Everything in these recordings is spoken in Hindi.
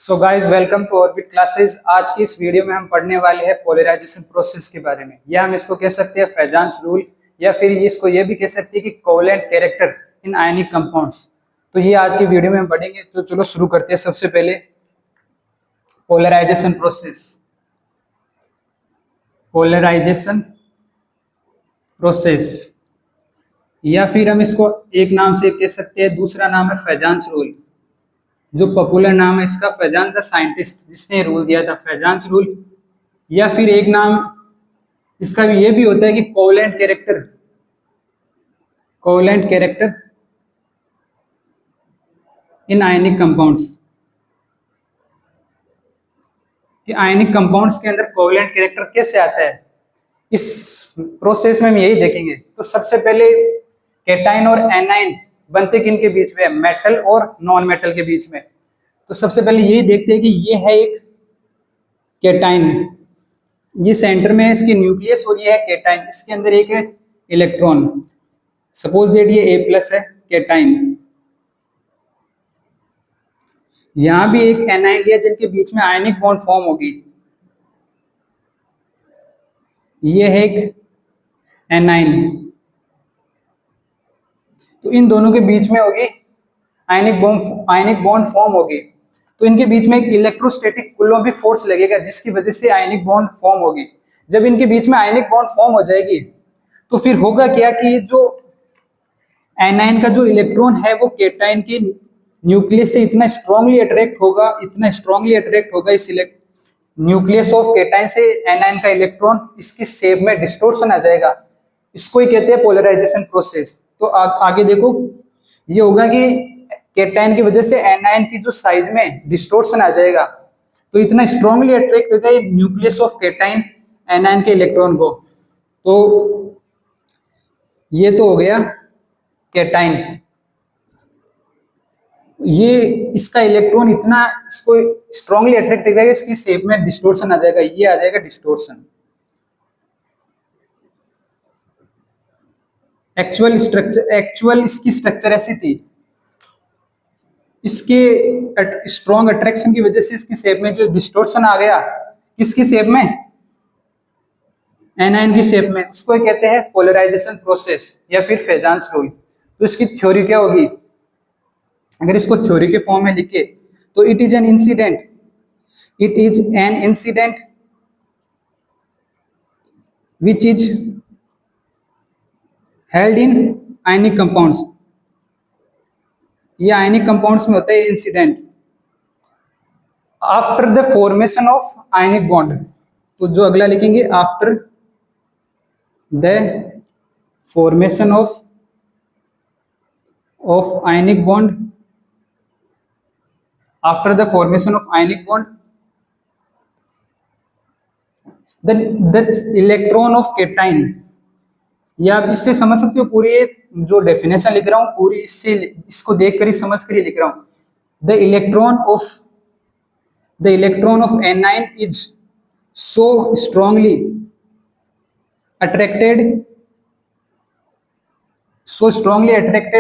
So guys welcome to Orbit classes. आज की इस वीडियो में हम पढ़ने वाले हैं पोलराइजेशन प्रोसेस के बारे में, या हम इसको कह सकते हैं फैजान्स रूल, या फिर इसको ये भी कह सकते हैं कि covalent character in ionic compounds. तो ये आज की वीडियो में हम पढ़ेंगे। तो चलो शुरू करते हैं। सबसे पहले पोलराइजेशन प्रोसेस। पोलराइजेशन प्रोसेस, या फिर हम इसको एक नाम से कह सकते हैं, दूसरा नाम है फैजान्स रूल। जो पॉपुलर नाम है इसका फैजान द साइंटिस्ट, जिसने रूल दिया था, फैजान्स रूल। या फिर एक नाम इसका भी ये भी होता है कि covalent character, covalent character in ionic compounds. कि आयनिक कंपाउंड्स के अंदर कोवेलेंट कैरेक्टर कैसे आता है, इस प्रोसेस में हम यही देखेंगे। तो सबसे पहले कैटाइन और एनाइन बनते किन के बीच में, मेटल और नॉन मेटल के बीच में। तो सबसे पहले यही देखते हैं कि ये है एक कैटाइन, ये सेंटर में है इसकी न्यूक्लियस, और ये है कैटाइन, इसके अंदर एक है इलेक्ट्रॉन। सपोज दैट ये A+ है कैटाइन, यहां भी एक एनाइन लिया जिनके बीच में आयनिक बॉन्ड फॉर्म होगी। ये है एक एनाइन, तो इन दोनों के बीच में होगी आयनिक बॉन्ड फॉर्म होगी। तो इनके बीच में एक इलेक्ट्रोस्टैटिक कूलोम्बिक फोर्स लगेगा, जिसकी वजह से आयनिक बॉन्ड फॉर्म होगी। जब इनके बीच में आयनिक बॉन्ड फॉर्म हो जाएगी तो फिर होगा क्या कि जो एनाइन का जो इलेक्ट्रॉन है वो कैटाइन की न्यूक्लियस से इतना स्ट्रांगली अट्रैक्ट होगा, इतना स्ट्रांगली अट्रैक्ट होगा इस न्यूक्लियस ऑफ कैटाइन से एनाइन का इलेक्ट्रॉन, इसकी शेप में डिस्टोर्शन आ जाएगा। इसको ही कहते हैं पोलराइजेशन प्रोसेस। तो आगे देखो, ये होगा कि कैटाइन की वजह से एनाइन की जो साइज में डिस्टोर्शन आ जाएगा, तो इतना स्ट्रांगली अट्रैक्ट होगा ये न्यूक्लियस ऑफ कैटाइन एनाइन के इलेक्ट्रॉन को। तो ये तो हो गया कैटाइन, ये इसका इलेक्ट्रॉन इतना इसको स्ट्रांगली अट्रैक्ट करेगा, इसकी शेप में डिस्टोर्शन आ जाएगा, ये आ जाएगा डिस्टोर्शन। एक्चुअल इसकी स्ट्रक्चर ऐसी थी, इसके स्ट्रॉन्ग अट्रैक्शन की वजह से इसकी शेप में जो डिस्टोर्शन आ गया, किसकी शेप में, एनाइन की शेप में, उसको कहते हैं पोलराइजेशन प्रोसेस या फिर फैजान्स रूल। तो इसकी थ्योरी क्या होगी, अगर इसको थ्योरी के फॉर्म में लिखे तो it is an incident which is held in ionic compounds. ये आयनिक कंपाउंड्स में होता है incident after the formation of ionic bond. तो जो अगला लिखेंगे, after the formation of ionic bond, after the formation of ionic bond the electron of cation. या आप इससे समझ सकते हो, पूरी जो डेफिनेशन लिख रहा हूं पूरी इसको देखकर ही समझ कर ही लिख रहा हूं। The electron of A9 is so strongly attracted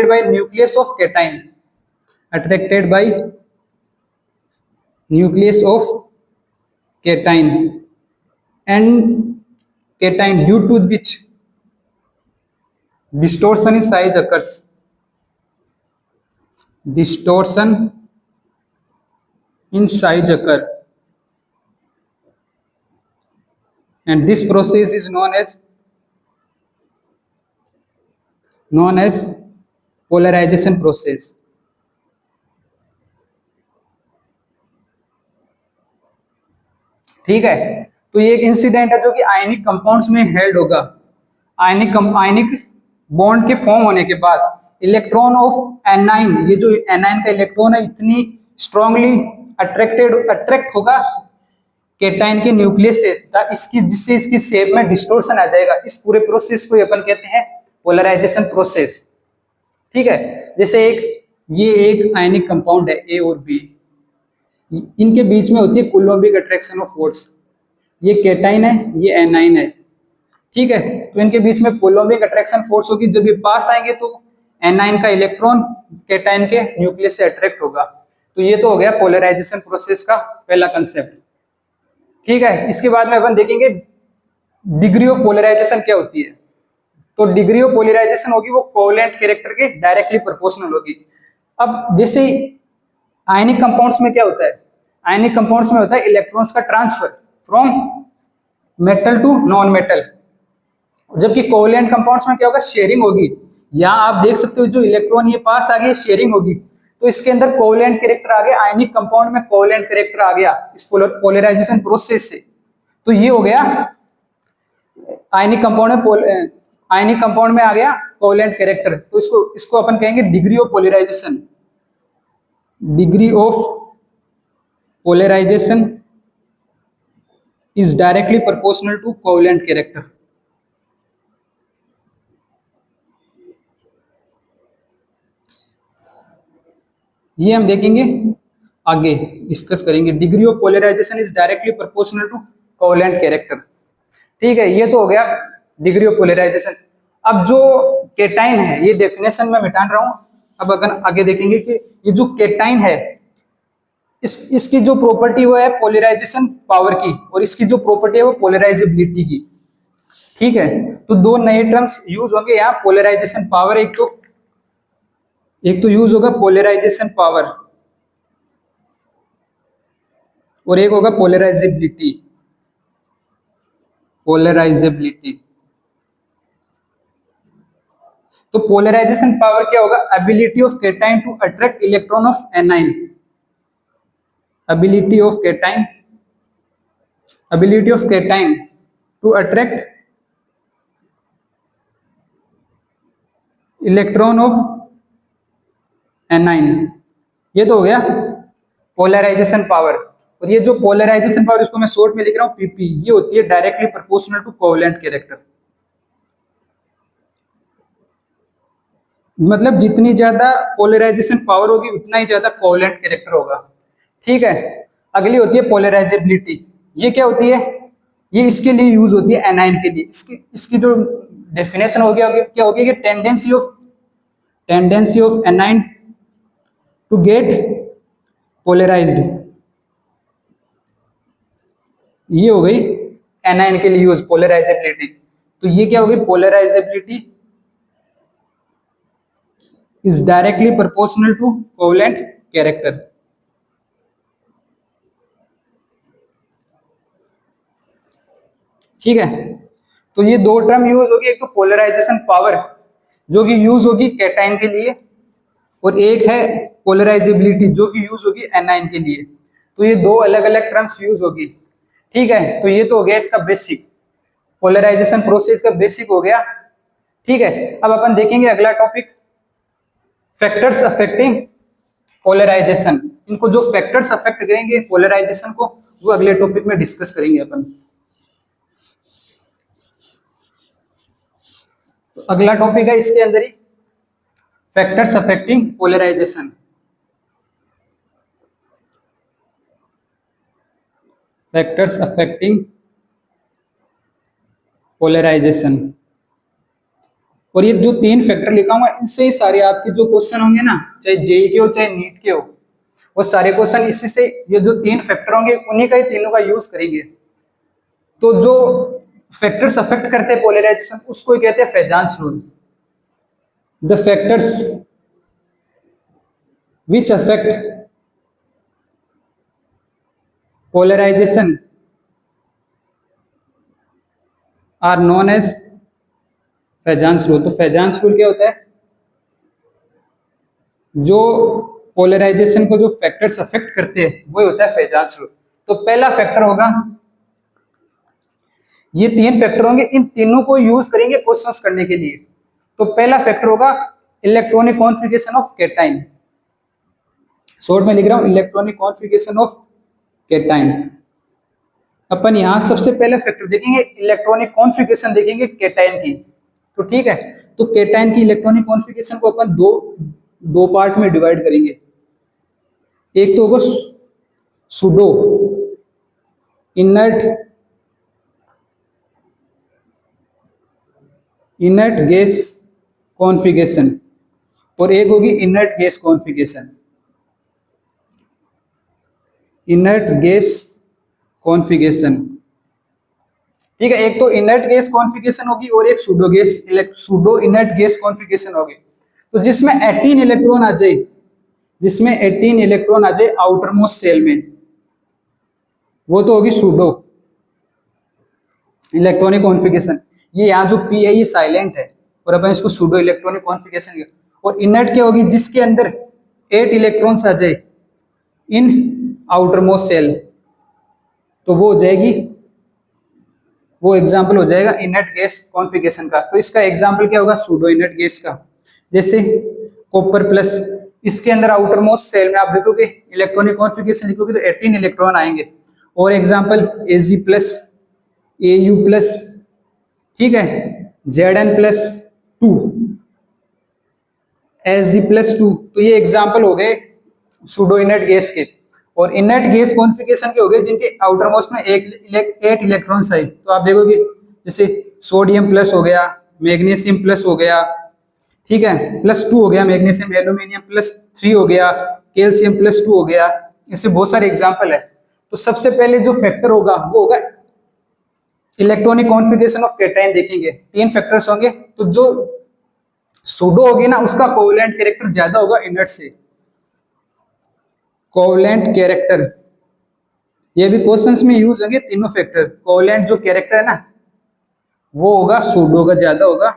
by nucleus of cation, attracted by nucleus of cation and cation, due to which distortion in size occurs. Distortion in size occur, and this process is known as polarization process. ठीक है, तो ये एक इंसिडेंट है जो कि आयनिक कंपाउंड्स में हेल्ड होगा। आयनिक बॉन्ड के फॉर्म होने के बाद इलेक्ट्रॉन ऑफ एनाइन, ये जो एनाइन का इलेक्ट्रॉन है, इतनी स्ट्रांगली अट्रैक्ट होगा कैटाइन के न्यूक्लियस से, जिससे इसकी शेप में डिस्टोर्शन आ जाएगा। इस पूरे प्रोसेस को अपन कहते हैं पोलराइजेशन प्रोसेस। ठीक है, जैसे ये एक आयनिक कंपाउंड है A और B, इनके बीच में होती है कूलोम्बिक अट्रैक्शन ऑफ फोर्स। ये कैटाइन है, ये एनाइन है। ठीक है, तो इनके बीच में कूलोम्बिक अट्रैक्शन फोर्स होगी। जब ये पास आएंगे तो एनाइन का इलेक्ट्रॉन कैटाइन के न्यूक्लियस से अट्रैक्ट होगा। तो ये तो हो गया पोलराइजेशन प्रोसेस का पहला कंसेप्ट। ठीक है, इसके बाद में अपन देखेंगे डिग्री ऑफ पोलराइजेशन क्या होती है। तो डिग्री ऑफ पोलराइजेशन होगी वो कोवेलेंट कैरेक्टर के डायरेक्टली प्रोपोर्शनल होगी। अब जैसे आयनिक कंपाउंड्स में क्या होता है, आयनिक कंपाउंड्स में होता है इलेक्ट्रॉन्स का transfer from metal to non metal, जबकि कोवेलेंट कंपाउंड्स में क्या होगा, शेयरिंग होगी। यहाँ आप देख सकते हो जो इलेक्ट्रॉन ये पास आ गया शेयरिंग होगी, तो इसके अंदर कोवेलेंट कैरेक्टर आ गया, आयनिक कंपाउंड में कोवेलेंट कैरेक्टर आ गया इस पोलराइजेशन प्रोसेस से। तो ये हो गया आयनिक कंपाउंड में आ गया कोवेलेंट कैरेक्टर। तो इसको इसको अपन कहेंगे degree of polarisation. Degree of polarisation is directly proportional to covalent character. ये हम देखेंगे आगे डिस्कस करेंगे। Degree of polarisation is directly proportional to covalent character. ठीक है, ये तो हो गया डिग्री ऑफ पोलराइजेशन। अब जो केटाइन है ये डेफिनेशन में मिटा रहा हूं। अब अगर आगे देखेंगे कि ये जो केटाइन है इसकी जो प्रॉपर्टी वो है पोलराइजेशन पावर की, और इसकी जो प्रॉपर्टी है वो पोलराइजेबिलिटी की। ठीक है, तो दो नए टर्म्स यूज होंगे यहाँ, पोलराइजेशन पावर एक तो यूज होगा पोलराइजेशन पावर और एक होगा पोलराइजेबिलिटी। तो पोलराइजेशन पावर क्या होगा, ability of cation to attract electron of anion. ability of cation to attract electron of anion. ये तो हो गया पोलराइजेशन पावर। और ये जो पोलराइजेशन पावर इसको मैं शॉर्ट में लिख रहा हूं पीपी, ये होती है directly proportional to covalent character. मतलब जितनी ज्यादा पोलराइजेशन पावर होगी उतना ही ज्यादा कोवेलेंट कैरेक्टर होगा। ठीक है, अगली होती है पोलराइजेबिलिटी। ये क्या होती है, ये इसके लिए यूज होती है एनाइन के लिए। इसकी जो डेफिनेशन हो गया क्या हो गया कि tendency of anion to get polarised. ये हो गई एनाइन के लिए यूज पोलराइजेबिलिटी। तो ये क्या हो गई, polarisability is directly proportional to covalent character. ठीक है, तो ये दो टर्म यूज होगी, एक तो पोलराइजेशन पावर जो कि यूज होगी कैटाइन के लिए, और एक है पोलराइजेबिलिटी जो कि यूज होगी एनाइन के लिए। तो ये दो अलग अलग टर्म्स यूज होगी। ठीक है, तो ये तो हो गया इसका बेसिक, पोलराइजेशन प्रोसेस का बेसिक हो गया। ठीक है, अब अपन देखेंगे अगला टॉपिक, फैक्टर्स अफेक्टिंग पोलराइजेशन। इनको जो फैक्टर्स अफेक्ट करेंगे पोलराइजेशन को वो अगले टॉपिक में डिस्कस करेंगे अपन। तो अगला टॉपिक है इसके अंदर ही factors affecting polarisation. Factors affecting polarisation. और ये जो तीन फैक्टर लिखा हुआ इनसे ही सारे आपके जो क्वेश्चन होंगे ना, चाहे जेई के हो चाहे नीट के हो, वो सारे क्वेश्चन इसी से, ये जो तीन फैक्टर होंगे उन्हीं का ही तीनों का यूज करेंगे। तो जो फैक्टर्स अफेक्ट करते हैं पोलराइजेशन उसको ही कहते हैं Fajans rule. The factors which affect polarisation are known as Fajans rule. तो फेजांस रूल क्या होता है, जो पोलराइजेशन को जो फैक्टर्स अफेक्ट करते हैं वो होता है फेजांस रूल। तो पहला फैक्टर होगा, ये तीन फैक्टर होंगे, इन तीनों को यूज करेंगे क्वेश्चंस करने के लिए। तो पहला फैक्टर होगा electronic configuration of cation. Short में लिख रहा हूं इलेक्ट्रॉनिक कॉन्फ़िगरेशन ऑफ कैटाइन। अपन यहां सबसे पहले फैक्टर देखेंगे इलेक्ट्रॉनिक कॉन्फ़िगरेशन देखेंगे कैटाइन की। तो ठीक है, तो कैटाइन की इलेक्ट्रॉनिक कॉन्फ़िगरेशन को अपन दो पार्ट में डिवाइड करेंगे। एक तो होगा सूडो इनर्ट गैस कॉन्फ़िगरेशन और एक होगी inert gas configuration. Inert gas configuration. ठीक है, एक तो इनर्ट गैस कॉन्फ़िगरेशन होगी और एक सूडो इनर्ट गैस कॉन्फ़िगरेशन होगी। तो जिसमें 18 इलेक्ट्रॉन आ जाए, जिसमें 18 इलेक्ट्रॉन आ जाए आउटर मोस्ट सेल में, वो तो होगी सूडो इलेक्ट्रॉनिक कॉन्फ़िगरेशन। ये यहाँ जो पी है ये साइलेंट है और अपन इसको सूडो इलेक्ट्रॉनिक कॉन्फ़िगरेशन। और इनर्ट क्या होगी, जिसके अंदर 8 इलेक्ट्रॉन्स आ जाए इन आउटर मोस्ट सेल, तो वो हो जाएगी, वो एग्जाम्पल हो जाएगा इनर्ट गैस कॉन्फ़िगरेशन का। तो इसका एग्जाम्पल क्या होगा, सूडो इनर्ट गैस का। जैसे कॉपर प्लस, इसके अंदर आउटर मोस्ट सेल में आप देखोगे इलेक्ट्रॉनिक कॉन्फ़िगरेशन लिखोगे तो 18 इलेक्ट्रॉन आएंगे। और example Ag plus, Au plus, ठीक है, Zn प्लस 2, Sg प्लस 2। तो ये एग्जाम्पल हो गए सूडो इनर्ट गैस के। और इनर्ट गैस कॉन्फ़िगरेशन के हो गए जिनके आउटर मोस्ट में 8 इलेक्ट्रॉन्स आए। तो आप देखोगे जैसे सोडियम प्लस हो गया, मैग्नीशियम प्लस हो गया, ठीक है, +2 हो गया मैग्नीशियम, एल्यूमिनियम +3 हो गया, कैल्शियम +2 हो गया। इससे बहुत सारे एग्जाम्पल है। तो सबसे पहले जो फैक्टर होगा वो होगा इलेक्ट्रॉनिक कॉन्फ़िगरेशन ऑफ कैटायन। देखेंगे 3 फैक्टर्स होंगे। तो जो सूडो होगी ना उसका कोवेलेंट कैरेक्टर ज्यादा होगा इनर्ट से। कोवेलेंट कैरेक्टर, ये भी क्वेश्चंस में यूज होंगे तीनों फैक्टर। कोवेलेंट जो कैरेक्टर है ना वो होगा सूडो का ज्यादा होगा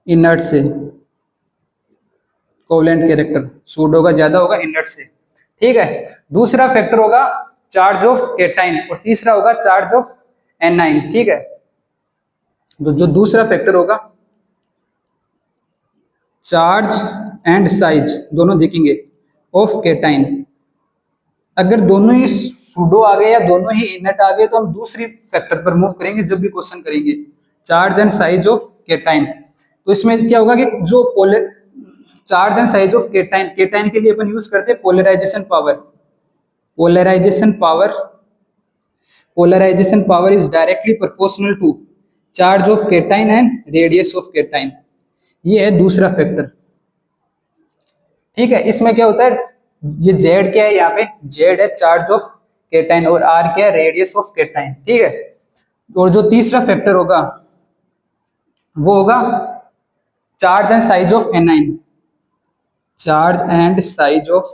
इनर्ट से। कोवेलेंट कैरेक्टर सूडो का ज्यादा होगा इनर्ट से, ठीक है। दूसरा फैक्टर होगा चार्ज ऑफ कैटायन और तीसरा होगा चार्ज ऑफ एनाइन, ठीक है। तो जो दूसरा फैक्टर होगा चार्ज एंड साइज दोनों दिखेंगे ऑफ कैटायन। अगर दोनों ही सूडो आ गए या दोनों ही इनर्ट आ गए तो हम दूसरी फैक्टर पर मूव करेंगे जब भी क्वेश्चन करेंगे, charge and size of cation. तो इसमें क्या होगा कि जो charge and size of cation, cation के लिए अपन यूज करते हैं polarisation power. Polarisation power, polarisation power is directly proportional to charge of cation and radius of cation. ये है दूसरा फैक्टर, ठीक है। इसमें क्या होता है, ये Z क्या है, यहाँ पे Z है चार्ज ऑफ कैटायन और R क्या है, रेडियस ऑफ कैटायन, ठीक है। और जो तीसरा फैक्टर होगा वो होगा charge and size of A9, charge and size of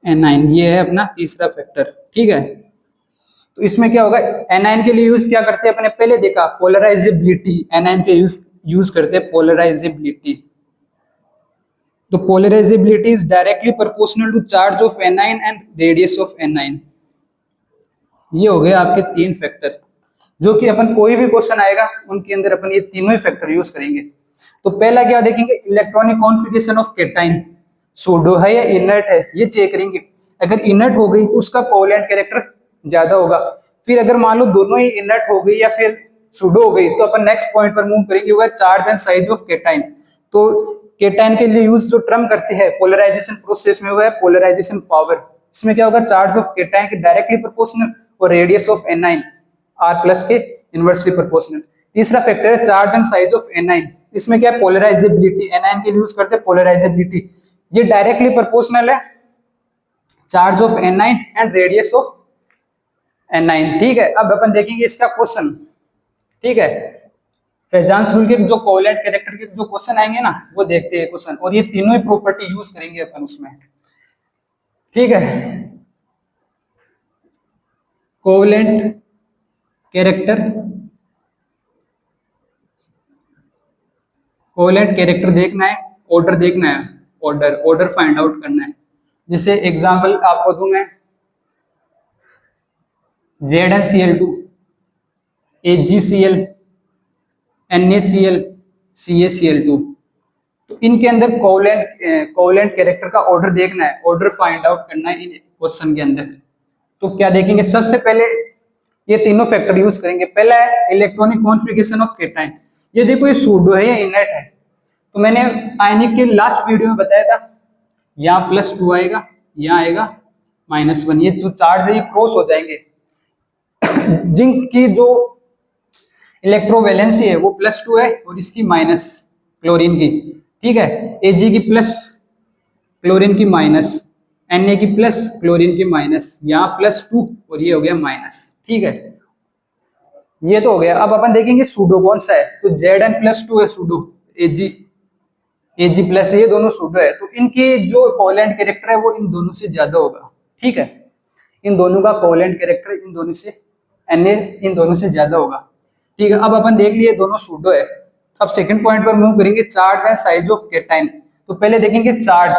anion, ये है अपना तीसरा फैक्टर, ठीक है। तो इसमें क्या होगा, एनाइन के लिए यूज क्या करते हैं अपने पहले देखा, पोलराइजेबिलिटी। एनाइन के यूज करते हैं पोलराइजेबिलिटी। तो polarisability is directly proportional to charge of anion and radius of anion. ये हो गए आपके 3 फैक्टर जो कि अपन कोई भी क्वेश्चन आएगा उनके अंदर अपन ये तीनों ही फैक्टर यूज करेंगे। तो पहला क्या देखेंगे, electronic configuration of cation, pseudo है या इनर्ट है, ये चेक करेंगे। अगर इनर्ट हो गई तो उसका कोवेलेंट कैरेक्टर ज्यादा होगा। फिर अगर मान लो दोनों ही इनर्ट हो गई या फिर सूडो हो गई तो अपन नेक्स्ट पॉइंट पर मूव करेंगे, वो है charge and size of cation. तो कैटायन के लिए यूज जो टर्म करते हैं पोलराइजेशन प्रोसेस में वो है पोलराइजेशन पावर। इसमें क्या होगा, चार्ज ऑफ कैटायन के डायरेक्टली प्रोपोर्शनल और radius of A9 R plus के इनवर्सली प्रोपोर्शनल। तीसरा फैक्टर है charge and size of A9. इसमें क्या है, पोलराइजेबिलिटी। एनाइन के लिए यूज करते हैं पोलराइजेबिलिटी, ये डायरेक्टली प्रोपोर्शनल है charge of anion and radius of A9, ठीक है। अब अपन देखेंगे इसका क्वेश्चन, ठीक है। फैजान सुल के जो कोवेलेंट कैरेक्टर के जो क्वेश्चन आएंगे ना वो देखते हैं क्वेश्चन, और ये तीनों ही प्रॉपर्टी यूज करेंगे अपन उसमें, ठीक है। कोवेलेंट कैरेक्टर, कोवेलेंट कैरेक्टर देखना है, ऑर्डर देखना है, ऑर्डर फाइंड आउट करना है। जैसे एग्जांपल आपको दूं मैं, ZnCl2, AgCl, NaCl, CaCl2। तो इनके अंदर कोवेलेंट कैरेक्टर का ऑर्डर देखना है, ऑर्डर फाइंड आउट करना है इन क्वेश्चन के अंदर। तो क्या देखेंगे, सबसे पहले ये तीनों फैक्टर यूज करेंगे। पहला है इलेक्ट्रॉनिक कॉन्फ़िगरेशन ऑफ कैटायन। ये देखो ये सूडो है या इनर्ट है। तो मैंने आयनिक के लास्ट वीडियो में बताया था, यहाँ +2 आएगा, यहाँ आएगा -1। ये जो चार्ज है ये क्रॉस हो जाएंगे। जिंक की जो इलेक्ट्रोवैलेंसी है वो +2 है और इसकी माइनस क्लोरीन की, ठीक है। Ag की प्लस, क्लोरीन की माइनस, Na की प्लस, क्लोरीन की माइनस, यहाँ +2 और ये हो गया माइनस। ठीक है, ये तो हो गया। अब अपन देखेंगे सूडो कौन सा है, तो Zn+2 है सूडो, Ag प्लस, ये दोनों सूडो है, तो इनके जो कोवेलेंट कैरेक्टर है वो इन दोनों से ज्यादा होगा। ठीक है, इन दोनों का कोवेलेंट कैरेक्टर इन दोनों से, Na इन दोनों से ज्यादा होगा। ठीक है, अब अपन देख लिए दोनों सूडो है। अब सेकंड पॉइंट पर मूव करेंगे, charge and size of cation. तो पहले देखेंगे charge,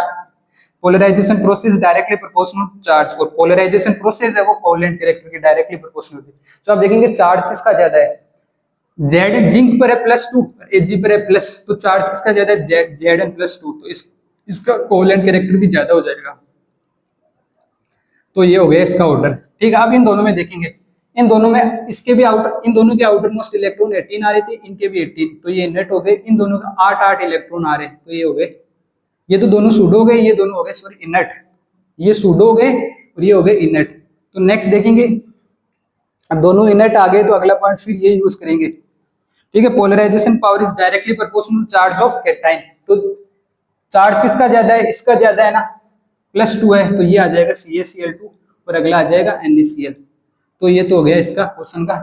polarisation process directly proportional charge, और पोलराइजेशन प्रोसेस है वो कोवेलेंट कैरेक्टर के डायरेक्टली प्रोपोर्शनल होती है। तो आप देखेंगे चार्ज किसका ज्यादा है, जेड जिंक पर है +2, Ag पर है प्लस, तो चार्ज किसका ज्यादा है, Zn+2, तो इसका कोवेलेंट कैरेक्टर भी ज्यादा हो जाएगा। तो ये हो गया इसका ऑर्डर। ठीक है, अब इन दोनों में देखेंगे, इन दोनों में इसके भी इन दोनों के आउटर मोस्ट इलेक्ट्रॉन 18 आ रहे थे, इनके भी 18, तो ये नेट हो गए, इन दोनों का 8 इलेक्ट्रॉन आ रहे, तो ये हो गए, ये तो दोनों सूडो हो गए, ये दोनों हो गए सॉरी इनट, ये सूडो हो गए और ये हो गए इनट। तो नेक्स्ट देखेंगे, अब दोनों इनट आ गए तो अगला पॉइंट फिर ये यूज करेंगे। ठीक है, polarisation power is directly proportional charge of cation. तो चार्ज किसका ज्यादा है, इसका ज्यादा है ना, +2 है, तो ये आ जाएगा CaCl2 और अगला आ जाएगा NaCl। तो ये तो हो गया इसका क्वेश्चन का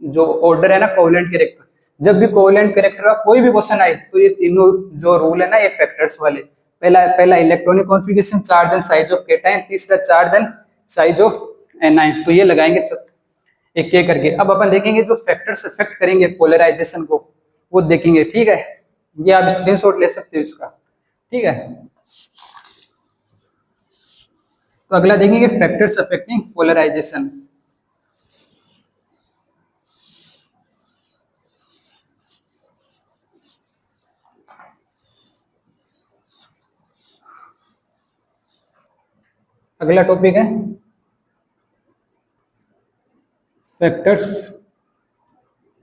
जो ऑर्डर है ना कोवेलेंट कैरेक्टर। जब भी कोवेलेंट कैरेक्टर का कोई भी क्वेश्चन आए तो ये तीनों जो रूल है ना, ये फैक्टर्स वाले, पहला electronic configuration, charge and size of cation, तीसरा charge and size of anion. तो ये लगाएंगे सब एक एक करके। अब अपन देखेंगे जो फैक्टर्स अफेक्ट करेंगे पोलराइजेशन को, वो देखेंगे। ठीक है, ये आप स्क्रीनशॉट ले सकते हो इसका। ठीक है, तो अगला देखेंगे फैक्टर्स अफेक्टिंग पोलराइजेशन। अगला टॉपिक है फैक्टर्स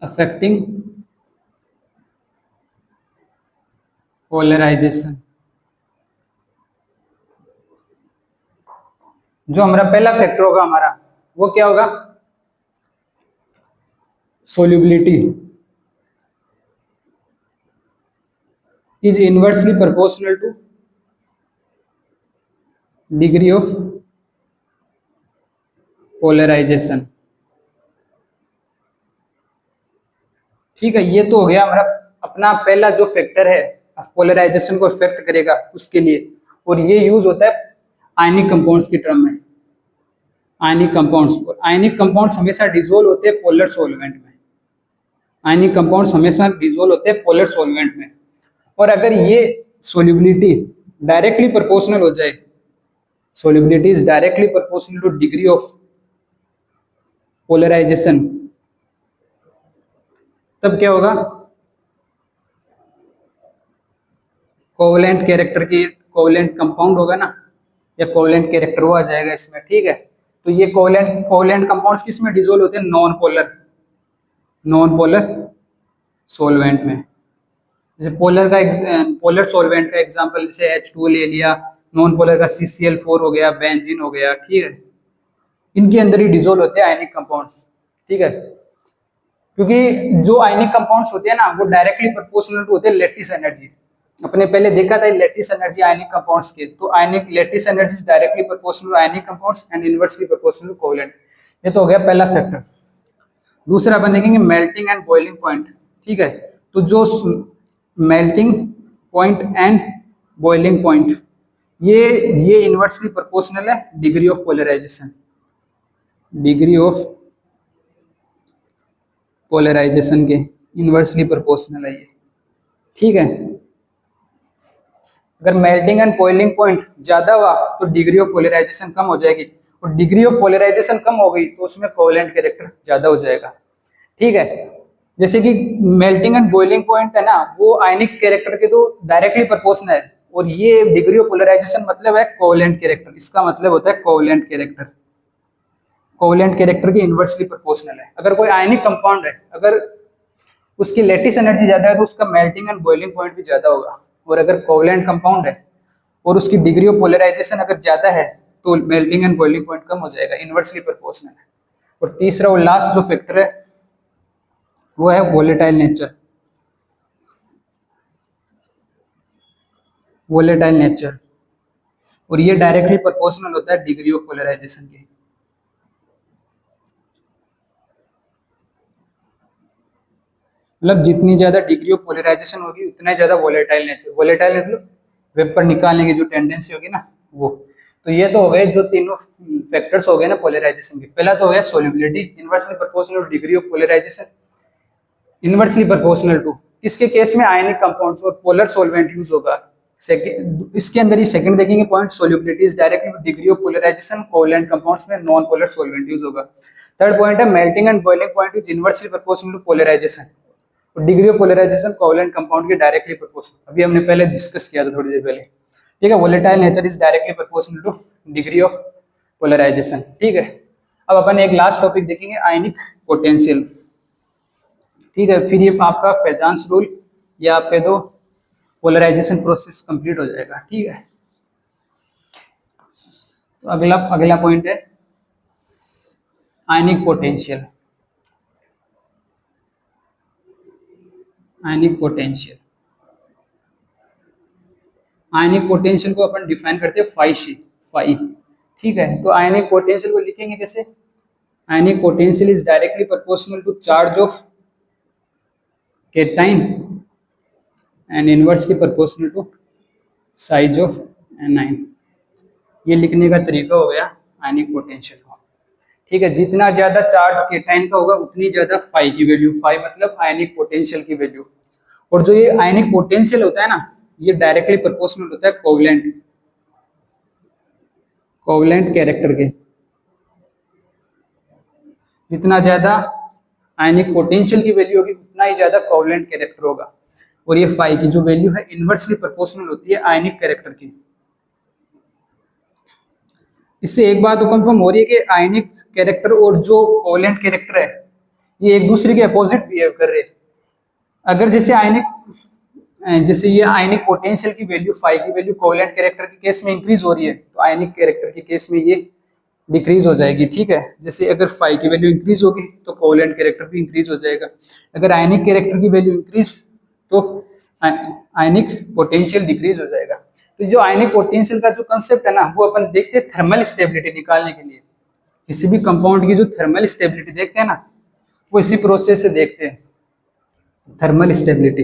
अफेक्टिंग पोलराइजेशन। जो हमारा पहला फैक्टर होगा हमारा, वो क्या होगा, solubility is inversely proportional to degree of polarisation. ठीक है, ये तो हो गया हमारा अपना पहला जो फैक्टर है पोलराइजेशन को इफेक्ट करेगा उसके लिए, और ये यूज होता है आयनिक कंपाउंड्स की टर्म में। आयनिक कंपाउंड्स, और आयनिक कंपाउंड्स हमेशा डिसोल्व होते हैं पोलर सॉल्वेंट में। आयनिक कंपाउंड्स हमेशा डिसोल्व होते हैं पोलर सॉल्वेंट में, और अगर ये सोल्यूबिलिटी डायरेक्टली प्रोपोर्शनल हो जाए, solubility is directly proportional to degree of polarisation, तब क्या होगा, कोवेलेंट कैरेक्टर की, कोवेलेंट कंपाउंड होगा ना, या कोवेलेंट कैरेक्टर वो आ जाएगा इसमें। ठीक है, तो ये कोवेलेंट कंपाउंड्स किस में डिसोल्व होते हैं, नॉन पोलर सॉल्वेंट में। जैसे पोलर सॉल्वेंट का एग्जांपल जैसे H2 ले लिया, नॉन पोलर का CCl4 हो गया, बेंजीन हो गया। ठीक है, इनके अंदर ही डिसोल्व होते हैं आयनिक कंपाउंड्स। ठीक है, क्योंकि जो आयनिक कंपाउंड्स होते हैं ना, वो डायरेक्टली प्रोपोर्शनल टू होते हैं लैटिस एनर्जी। अपने पहले देखा था लैटिस एनर्जी आयनिक कंपाउंड्स के, तो ionic lattice energy is directly proportional to ionic compounds and inversely proportional to covalent. ये तो हो गया पहला फैक्टर। दूसरा अपन देखेंगे मेल्टिंग एंड बॉइलिंग पॉइंट। ठीक है, तो जो melting point and boiling point, ये इनवर्सली प्रोपोर्शनल है degree of polarisation, degree of polarisation के इनवर्सली प्रोपोर्शनल है ये। ठीक है, अगर मेल्टिंग एंड बॉइलिंग पॉइंट ज्यादा हुआ तो डिग्री ऑफ पोलराइजेशन कम हो जाएगी, और डिग्री ऑफ पोलराइजेशन कम हो गई तो उसमें कोवेलेंट कैरेक्टर ज्यादा हो जाएगा। ठीक है, जैसे कि मेल्टिंग एंड बॉइलिंग पॉइंट है ना, वो आयनिक कैरेक्टर के तो डायरेक्टली प्रोपोर्शनल है, और ये डिग्री ऑफ पोलराइजेशन मतलब है कोवेलेंट कैरेक्टर, इसका मतलब होता है कोवेलेंट कैरेक्टर। कोवेलेंट कैरेक्टर की इनवर्सली प्रोपोर्शनल है। अगर कोई आयनिक कंपाउंड है, अगर उसकी लैटिस एनर्जी ज्यादा है तो उसका मेल्टिंग एंड बॉइलिंग पॉइंट भी ज्यादा होगा, और अगर कोवेलेंट कंपाउंड है और उसकी डिग्री ऑफ पोलराइजेशन अगर ज्यादा है तो मेल्टिंग एंड बॉइलिंग पॉइंट कम हो जाएगा, इनवर्सली प्रोपोर्शनल है। और तीसरा और लास्ट जो फैक्टर है वो है वोलेटाइल नेचर। वोलेटाइल नेचर, और ये डायरेक्टली प्रोपोर्शनल होता है डिग्री ऑफ पोलराइजेशन के। मतलब जितनी ज्यादा डिग्री ऑफ पोलराइजेशन होगी उतना ज्यादा वोलेटाइल नेचर, वोलेटाइल मतलब वेपर निकालने की जो टेंडेंसी होगी ना वो। तो ये तो हो गए जो तीनों फैक्टर्स हो गए ना पोलराइजेशन के। पहला तो हो गया solubility, inversely proportional to degree of polarisation, inversely proportional to किसके केस में आयनिक कंपाउंड्स और पोलर सॉल्वेंट यूज होगा। इसके अंदर ही सेकंड देखेंगे point, solubility is directly degree of polarisation, covalent compounds में नॉन पोलर सॉल्वेंट यूज होगा। थर्ड पॉइंट है melting and boiling point is inversely proportional to polarisation, और degree of polarisation covalent compound के डायरेक्टली प्रोपोर्शनल, अभी हमने पहले डिस्कस किया था थोड़ी देर पहले। ठीक है, volatile nature is directly proportional to degree of polarisation. ठीक है, अब अपन एक लास्ट टॉपिक देखेंगे आयनिक पोटेंशियल। ठीक है, फिर ये आपका फेजांस रूल या आप कह दो पोलराइजेशन प्रोसेस कंप्लीट हो जाएगा। ठीक है, तो अगला पॉइंट है आयनिक पोटेंशियल। आयनिक पोटेंशियल, आयनिक पोटेंशियल को अपन डिफाइन करते हैं फाई से, फाई। ठीक है, तो आयनिक पोटेंशियल को लिखेंगे कैसे, ionic potential is directly proportional to charge of cation and inversely proportional to size of anion. ये लिखने का तरीका हो गया आयनिक पोटेंशियल का। ठीक है, जितना ज्यादा चार्ज केटाइन का होगा उतनी ज्यादा फाई की वैल्यू, फाई मतलब आयनिक पोटेंशियल की वैल्यू। और जो ये आयनिक पोटेंशियल होता है ना, ये डायरेक्टली प्रोपोर्शनल होता है कोवैलेंट, कोवैलेंट कैरेक्टर के। जितना ज्यादा आयनिक पोटेंशियल की वैल्यू होगी उतना ही ज्यादा कोवैलेंट कैरेक्टर होगा। और ये फाई की जो वैल्यू है इनवर्सली प्रोपोर्शनल होती है आयनिक कैरेक्टर की। इससे एक बात तो कंफर्म हो रही है कि आयनिक कैरेक्टर और जो कोवैलेंट कैरेक्टर है ये एक दूसरे के अपोजिट बिहेव कर रहे हैं। अगर जैसे ये आयनिक पोटेंशियल की वैल्यू, फाई की वैल्यू कोवैलेंट कैरेक्टर के केस में इंक्रीज हो रही है, तो आयनिक कैरेक्टर के केस में ये डिक्रीज हो जाएगी। ठीक है, जैसे अगर फाई की वैल्यू इंक्रीज होगी तो कोवैलेंट कैरेक्टर भी इंक्रीज हो जाएगा। अगर आयनिक कैरेक्टर की वैल्यू इंक्रीज तो आयनिक पोटेंशियल डिक्रीज हो जाएगा। तो जो आयनिक पोटेंशियल का जो कंसेप्ट है ना, वो अपन देखते हैं थर्मल स्टेबिलिटी निकालने के लिए। किसी भी कंपाउंड की जो थर्मल स्टेबिलिटी देखते हैं ना, वो इसी प्रोसेस से देखते हैं, थर्मल स्टेबिलिटी।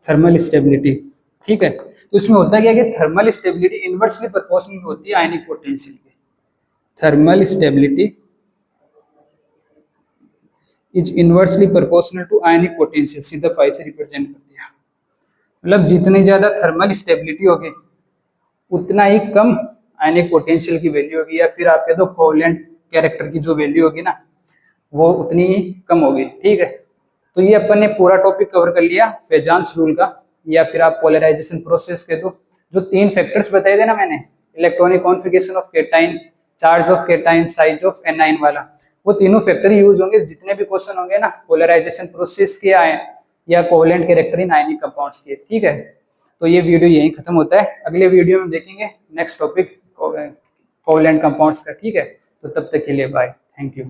थर्मल स्टेबिलिटी, ठीक है, तो इसमें होता क्या है कि थर्मल स्टेबिलिटी इनवर्सली प्रोपोर्शनल होती है आयनिक पोटेंशियल के। Thermal stability is inversely proportional to ionic potential, सीधा फाई से रिप्रेजेंट कर दिया। मतलब जितनी ज्यादा थर्मल स्टेबिलिटी होगी उतना ही कम आयनिक पोटेंशियल की वैल्यू होगी, या फिर आप कह दो कोवैलेंट कैरेक्टर की जो वैल्यू होगी ना वो उतनी ही कम होगी। ठीक है, तो ये अपन ने पूरा टॉपिक कवर कर लिया फेजांस रूल का, या फिर आप पोलराइजेशन प्रोसेस कह दो। जो तीन फैक्टर्स बताए थे ना मैंने, electronic configuration of cation, charge of cation, size of A9 वाला, वो तीनों फैक्टर यूज होंगे जितने भी क्वेश्चन होंगे ना पोलराइजेशन प्रोसेस के आए या covalent character in ionic compounds के। ठीक है, तो ये वीडियो यहीं खत्म होता है। अगले वीडियो में देखेंगे नेक्स्ट टॉपिक कोवैलेंट कंपाउंड्स का। ठीक है, तो तब तक के लिए बाय, थैंक यू।